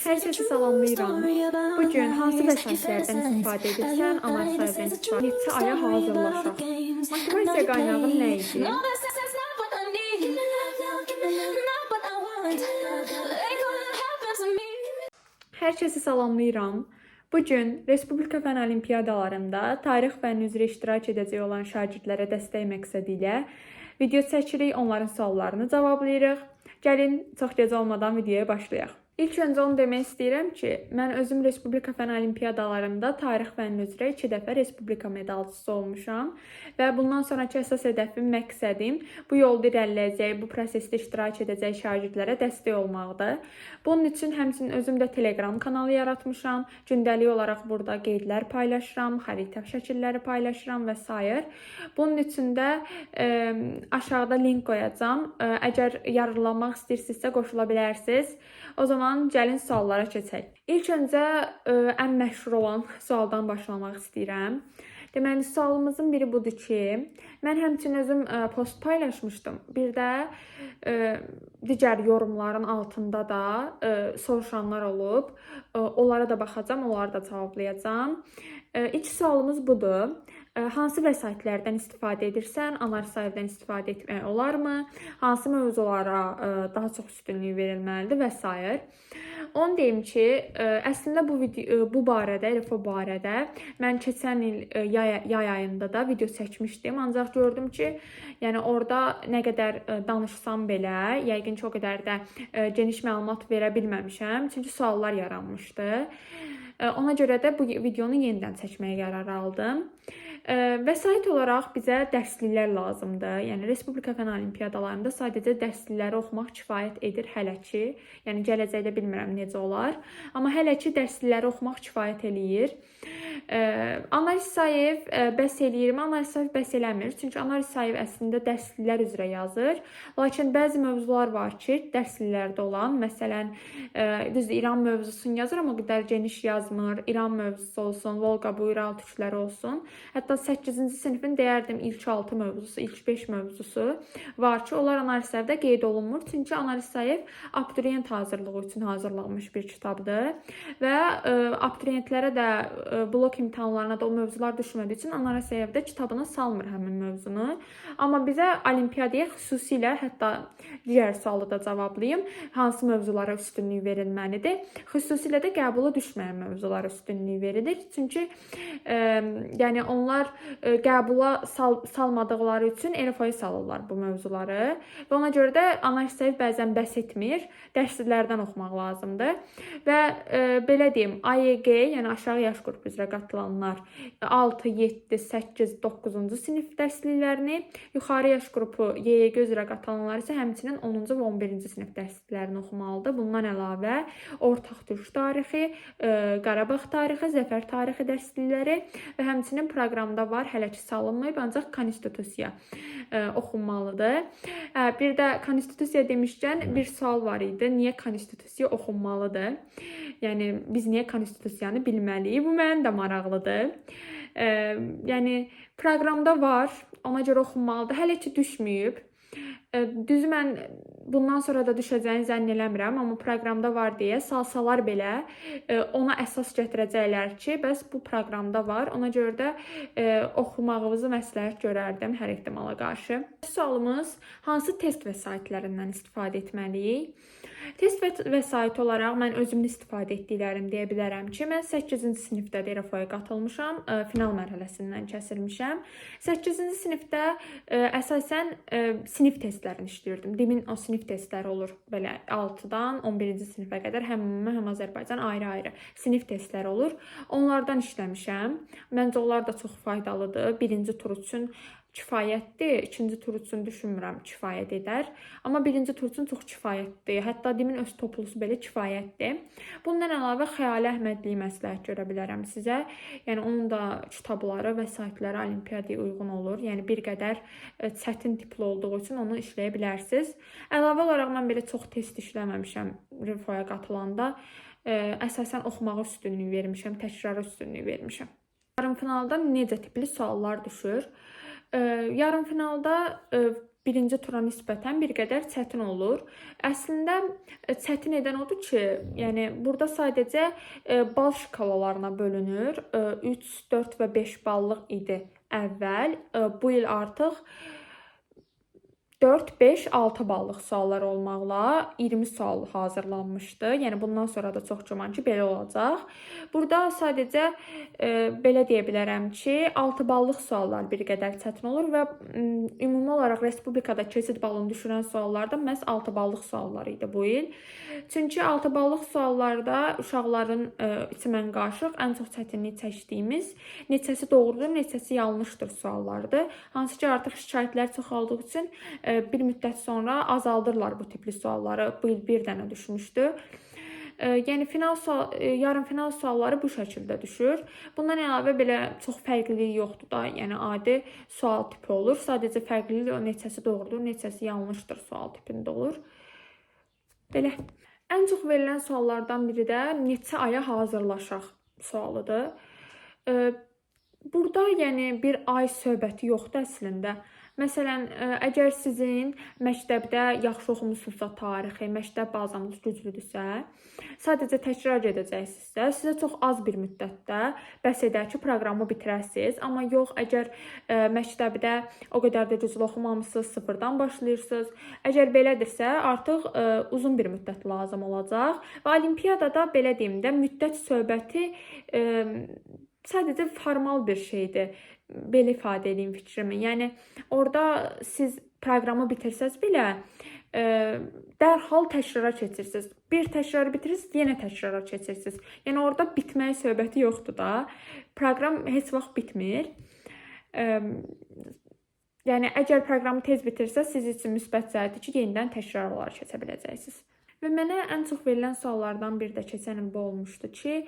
Hər kəsi salamlayıram. Bu gün hansı vəsaitlərdən istifadə edirsən, analiz sahədən istifadə neçə aya hazırlaşaq. Motivasiya qaynağın nə idi? Hər kəsi salamlayıram. Bu gün Respublika fən olimpiyadalarında tarix fənni üzrə iştirak edəcək olan şagirdlərə dəstək məqsədi ilə video çəkirik, onların suallarını cavablayırıq. Gəlin çox gec olmadan videoya başlayaq. İlk öncə onu demək istəyirəm ki, mən özüm Respublika fən olimpiyadalarında tarix fənni üzrə 2 dəfə Respublika medalçısı olmuşam və bundan sonraki əsas hədəfim, məqsədim bu yolda irəliləyəcək, bu prosesdə iştirak edəcək şagirdlərə dəstək olmaqdır. Bunun üçün həmçinin özüm də Telegram kanalı yaratmışam. Gündəlik olaraq burada qeydlər paylaşıram, xəritə şəkilləri paylaşıram və s. Bunun üçün də aşağıda link qoyacağam. Əgər yararlanmaq istəyirsinizsə qoşula bilərsiniz. O zaman gəlin suallara keçək. İlk öncə ən məşhur olan sualdan başlamaq istəyirəm. Deməli, sualımızın biri budur ki, mən həmçinin özüm post paylaşmışdım. Bir də digər yorumların altında da soruşanlar olub. Onlara da baxacağam, onları da cavablayacağam. İlk sualımız budur. Hansı vəsaitlərdən istifadə edirsən, analiz sahədən istifadə etmək olarmı? Hansı mövzulara daha çox üstünlük verilməlidir və s. Onu deyim ki, əslində bu barədə, RFO barədə mən keçən il yay ayında da video çəkmişdim. Ancaq gördüm ki, yəni orada nə qədər danışsam belə, yəqin ki, o qədər də geniş məlumat verə bilməmişəm. Çünki suallar yaranmışdı. Ona görə də bu videonu yenidən çəkməyə qərar aldım. Vəsait olaraq bizə dərsliklər lazımdır. Yəni Respublika fən olimpiyadalarında sadəcə dərslikləri oxumaq kifayət edir hələ ki. Yəni gələcəkdə bilmirəm necə olar. Amma hələ ki dərslikləri oxumaq kifayət eləyir. Analiz Sayev bəs eləyirmi? Analiz Sayev bəs eləmir. Çünki Analiz Sayev əslində dərsliklər üzrə yazır. Lakin bəzi mövzular var ki, dərsliklərdə olan. Məsələn, düzdür, İran mövzusunu yazır, amma o qədər geniş yazmır. İran mövzusu olsun, Volqa-Buyral türkləri olsun. Hətta 8-ci sinifin deyərdim ilk 6 mövzusu, ilk 5 mövzusu var ki, onlar analiz sahədə qeyd olunmur. Çünki Analiz Sayev abituriyent hazırlığı üçün hazırlanmış bir kitabdır və abituriyentlərə də blok imtahanlarına da o mövzular düşmədiyi üçün Analiz Sayevdə kitabına salmır həmin mövzunu. Amma bizə olimpiyadaya xüsusilə, hətta digər sualı da cavablayım, hansı mövzulara üstünlük verilməlidir? Xüsusilə də qəbula düşməyən mövzulara üstünlük verilir. Çünki yəni onlar qəbula salmadıqları üçün RFO-ya salırlar bu mövzuları və ona görə də analiz Sayev bəzən bəs etmir, dərsliklərdən oxumaq lazımdır və belə deyim, AYG, yəni aşağı yaş qrupu üzrə qatılanlar 6, 7, 8, 9-cu sinif dərsliklərini, yuxarı yaş qrupu YYG üzrə qatılanlar isə həmçinin 10-cu və 11-ci sinif dərsliklərini oxumalıdır. Bundan əlavə ortaq türk tarixi, Qarabağ tarixi, Zəfər tarixi dərslikləri və həmçinin proqramda var, hələ ki salınmayıb, ancaq konstitusiya oxunmalıdır. Bir də konstitusiya demişkən bir sual var idi. Niyə konstitusiya oxunmalıdır? Yəni biz niyə konstitusiyanı bilməliyik? Bu mənim də maraqlıdır. Yəni proqramda var, ona görə oxunmalıdır. Hələ ki düşməyib. Düzü mən bundan sonra da düşəcəyini zənn eləmirəm, amma proqramda var deyə salsalar belə ona əsas gətirəcəklər ki, bəs bu proqramda var. Ona görə də oxumağınızı məsləhət görərdim hər ehtimala qarşı. Sualımız, hansı test vəsaitlərindən istifadə etməliyik? Test vəsait olaraq mən özümün istifadə etdiklərim deyə bilərəm ki, mən 8-ci sinifdə RFO-ya qatılmışam, final mərhələsindən kəsilmişəm. 8-ci sinifdə əsasən sinif testlərini işləyirdim. Demin o sinif testləri olur belə 6-dan 11-ci sinifə qədər həm ümumi, həm Azərbaycan ayrı-ayrı sinif testləri olur. Onlardan işləmişəm. Məncə onlar da çox faydalıdır. Birinci tur üçün kifayətdir. İkinci tur üçün düşünmürəm kifayət edər. Amma birinci tur üçün çox kifayətdir. Hətta demin öz toplusu belə kifayətdir. Bundan əlavə Xəyali Əhmədliyi məsləhət görə bilərəm sizə. Yəni onun da kitabları, vəsaitləri olimpiyadaya uyğun olur. Yəni bir qədər çətin tipli olduğu üçün onu işləyə bilərsiniz. Əlavə olaraq mən belə çox test işləməmişəm RFO-ya qatılanda. Əsasən oxumağa üstünlük vermişəm, təkrara üstünlük vermişəm. Yarımfinalda necə tipli suallar düşür? Yarımfinalda birinci tura nisbətən bir qədər çətin olur. Əslində çətin edən odur ki, yəni burada sadəcə bal şkalalarına bölünür. 3, 4 və 5 ballıq idi əvvəl. Bu il artıq 4, 5, 6 ballıq suallar olmaqla 20 sual hazırlanmışdı. Yəni bundan sonra da çox güman ki, belə olacaq. Burada sadəcə belə deyə bilərəm ki, 6 ballıq suallar bir qədər çətin olur və ümumi olaraq respublikada keçid balını düşürən suallar da məhz 6 ballıq suallar idi bu il. Çünki 6 ballıq suallarda uşaqların içimən qarışıq ən çox çətinlik çəkdiyimiz neçəsi doğrudur, neçəsi yanlışdır suallardır. Hansı ki, artıq şikayətlər çoxaldığı üçün bir müddət sonra azaldırlar bu tipli sualları. Bu il bir dənə düşmüşdü. Yəni yarım final sualları bu şəkildə düşür. Bundan əlavə belə çox fərqlilik yoxdur da. Yəni adi sual tipi olur. Sadəcə fərqlilik o neçəsi doğrudur, neçəsi yanlışdır sual tipində olur. Belə. Ən çox verilən suallardan biri də neçə aya hazırlaşaq sualıdır. Burada yəni bir ay söhbəti yoxdur əslində. Məsələn, əgər sizin məktəbdə yaxşı oxumusunuzsa tarixi, məktəb bazamız güclüdürsə, sadəcə təkrar edəcəksinizsə, sizə çox az bir müddətdə bəs edər ki, proqramı bitirəsiniz. Amma yox, əgər məktəbdə o qədər də güclü oxumamısınız, sıfırdan başlayırsınız. Əgər belədirsə, artıq uzun bir müddət lazım olacaq. Və olimpiyadada belə deyim də, müddət söhbəti sadəcə formal bir şeydir. Belə ifadə edeyim fikrimi. Yəni orada siz proqramı bitirsəz belə dərhal təkrara keçirsiniz. Bir təkrarı bitirirsiniz, yenə təkrara keçirsiniz. Yəni orada bitməyə söhbəti yoxdur da. Proqram heç vaxt bitmir. Yəni əgər proqramı tez bitirsəz, siz üçün müsbət cəhətdir ki, yenidən təkrar olaraq keçə biləcəksiniz. Və mənə ən çox verilən suallardan biri də keçən il bu olmuşdu ki,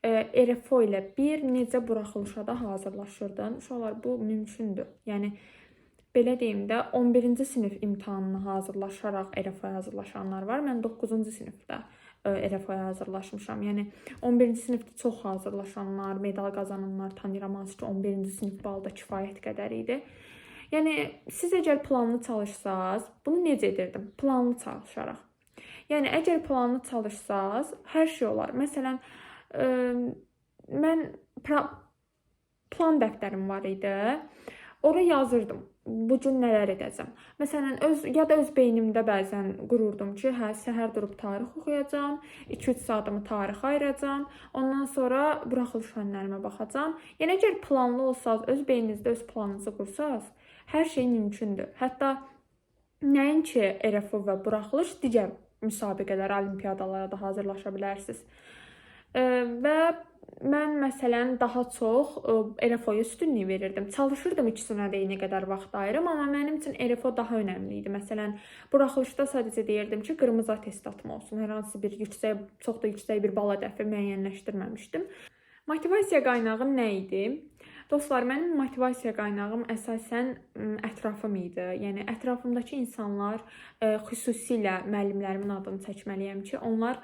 RFO ilə bir necə buraxılışa da hazırlaşırdın. Uşaqlar, bu mümkündür. Yəni, belə deyim də, 11-ci sinif imtahanına hazırlaşaraq RFO-ya hazırlaşanlar var. Mən 9-cu sinifdə RFO-ya hazırlaşmışam. Yəni, 11-ci sinifdə çox hazırlaşanlar, medal qazananlar tanıyıram. Hansı ki, 11-ci sinif balı da kifayət qədər idi. Yəni, siz əgər planlı çalışsaz, bunu necə edirdim? Planlı çalışaraq. Yəni, əgər planlı çalışsaz, hər şey olar. Məsələn, mən plan dəftərim var idi. Oraya yazırdım. Bugün nələr edəcəm. Məsələn, ya da öz beynimdə bəzən qururdum ki, səhər durub tarix oxuyacam, 2-3 saatımı tarixə ayıracam, ondan sonra buraxılış fənlərimə baxacam. Yəni, əgər planlı olsaz, öz beyninizdə öz planınızı qursanız, hər şey mümkündür. Hətta nəinki RFO və buraxılış, digər müsabiqələrə, olimpiyadalara da hazırlaşa bilərsiniz. Və mən məsələn daha çox RFO-ya üstünlük verirdim. Çalışırdım ikisinə də eyni qədər vaxt ayırım, amma mənim üçün RFO daha önəmli idi. Məsələn, buraxılışda sadəcə deyirdim ki, qırmızı attestatım olsun. Hər hansı bir çox da yüksək bir bal hədəfi müəyyənləşdirməmişdim. Motivasiya qaynağım nə idi? Dostlar, mənim motivasiya qaynağım əsasən ətrafım idi. Yəni, ətrafımdakı insanlar, xüsusilə müəllimlərimin adını çəkməliyəm ki, onlar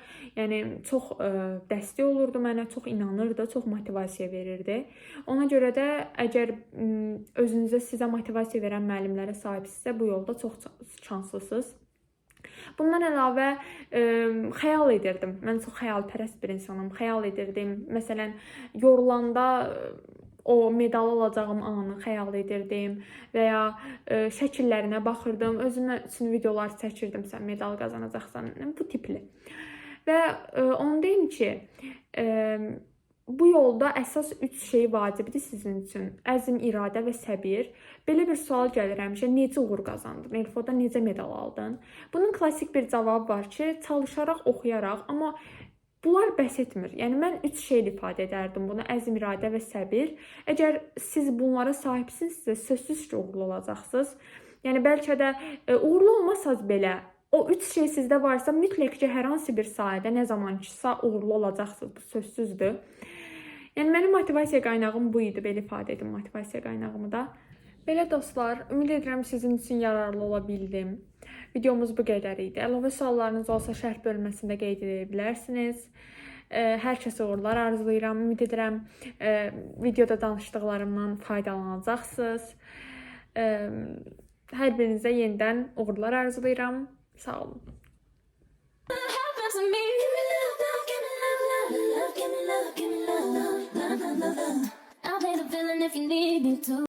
çox dəstək olurdu mənə, çox inanırdı, çox motivasiya verirdi. Ona görə də əgər özünüzə sizə motivasiya verən müəllimlərə sahibsinizsə, bu yolda çox şanslısınız. Bundan əlavə xəyal edirdim. Mən çox xəyalpərəst bir insanım. Xəyal edirdim. Məsələn, yorulanda o medalı alacağım anı xəyal edirdim və ya şəkillərinə baxırdım. Özümə üçün videolar çəkirdim, sən medal qazanacaqsan. Bu tipli. Və onu deyim ki, bu yolda əsas 3 şey vacibdir sizin üçün. Əzm, iradə və səbir. Belə bir sual gəlir həmişə, necə uğur qazandın? RFO-da necə medal aldın? Bunun klassik bir cavabı var ki, çalışaraq, oxuyaraq, amma bunlar bəs etmir. Yəni, mən 3 şeylə ifadə edərdim bunu, əzm, iradə və səbir. Əgər siz bunlara sahibsinizsə, sözsüz ki, uğurlu olacaqsınız. Yəni, bəlkə də uğurlu olmasaz belə, o 3 şey sizdə varsa, mütləq ki, hər hansı bir sahədə nə zaman kisə uğurlu olacaqsınız, bu sözsüzdür. Yəni, mənim motivasiya qaynağım bu idi, belə ifadə edim motivasiya qaynağımı da. Belə dostlar, ümid edirəm sizin üçün yararlı ola bildim. Videomuz bu qədər idi. Əlavə suallarınız olsa şərh bölməsində qeyd edə bilərsiniz. Hər kəsə uğurlar arzulayıram. Ümid edirəm videoda danışdıqlarımdan faydalanacaqsınız. Hər birinizə yenidən uğurlar arzulayıram. Sağ olun. Happens to me. Give me love, love, give me love, love, love, give me love, give me love, love, love, love, love. I'll play the villain if you need me to.